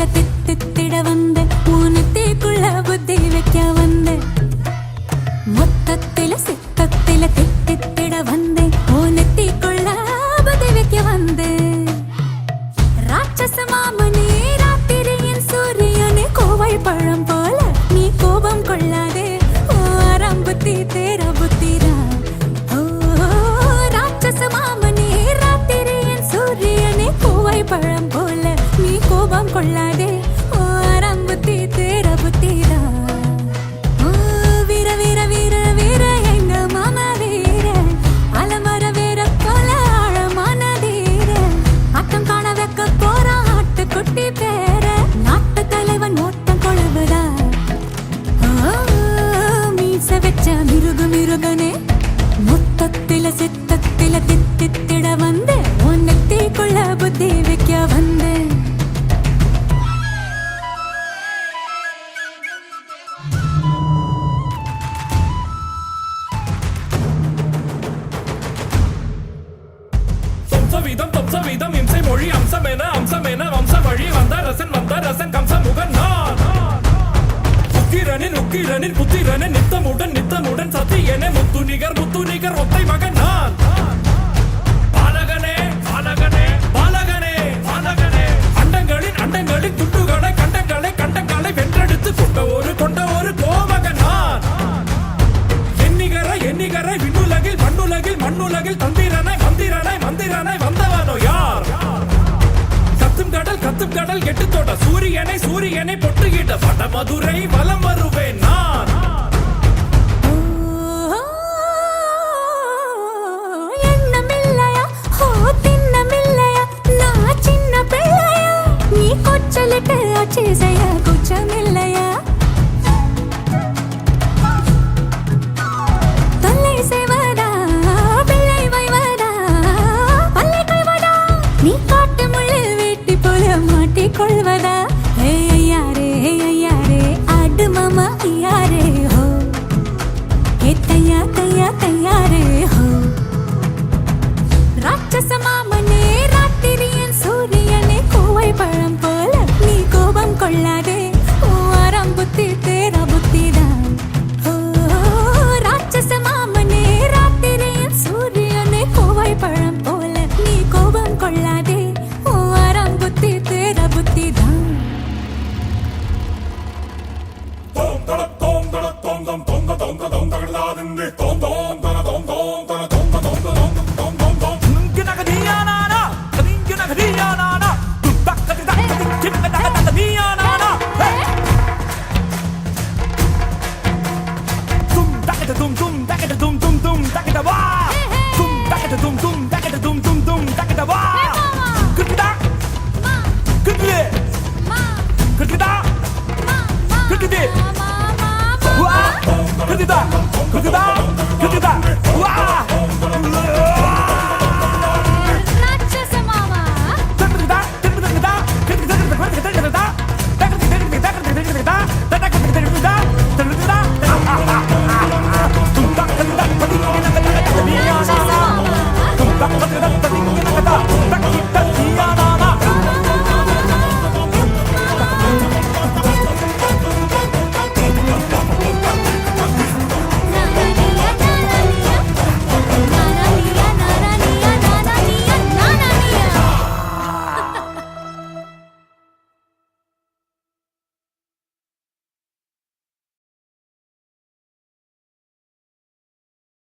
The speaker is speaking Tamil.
தித்தித்திட வந்த ஊனத்தீக்குள்ள புத்தி வைக்க வந்த மொத்தத்தில சித்தத்தில தித்தித்திட வந்த ஊனத்தீக்குள்ள புத்தி வைக்க வந்த ராட்சச மாமனே ராத்திரியின் சூரியனே கோவை பழம் போல நீ கோபம் கொள்ளாதே ஆறாம் புத்தி தேர புத்திரா ராட்சச மாமனே ராத்திரியின் சூரியனே கோவை பழம் போல நீ கோபம் கொள்ளாதே ஆறாம் புத்தி தேர புத்திரா வீர வீர வீர வீர எங்க மாமா வீர அலமர வீர போல ஆழமான தீர ஆட்டம் காண வைக்க போற ஆட்டு குட்டி பேர நாட்டு தலைவன் ஓட்டம் கொழுவுதா மீச வச்ச மிருக மிருகனே மொத்தத்தில சித்தத்தில தித்தித்திட வந்து உன்னத்திக்குள்ள புத்தி வைக்க வந்து வம்சவீதம் இம்சை மொழி அம்சமென வம்ச வழி வந்த ரசன் கம்ச முகன் நான் உக்கிரனின் புத்திரனின் நித்தமுடன் சத்தியனே முத்து நிகர் ஒத்தை மகன் நான் பாலகனே அண்டங்களின் துண்டுகளை கண்டங்களை வென்றெடுத்து கொண்ட ஒரு கோமகன் நான் எண்ணிகரை விண்ணுலகில் மண்ணுலகில் மந்திரனை வந்தவனோ யார் கத்தும் கடல் கெட்டு தோட்ட சூரியனை பொட்டுகிட்ட வட மதுரை வலம் வருவேன் நான் எண்ணமில்லையா திண்ணமில்லையா நான் சின்ன பிள்ளையா நீ கொச்சலிட்டு ஆட்சி செய்ய குச்சமில்லையா தொல்லை செய்வதா பிள்ளை வைவதா பல்லை கொள்வதா நீ காட்டு முள்ளில் வேட்டி போல மாட்டிக்கொள்வதா ஐயாரே ஆடு மாமா ஐயாரே ஹோ தையாரே ஹோ ராட்சச மாமனே ராத்திரியின் சூரியனே கோவை பழம்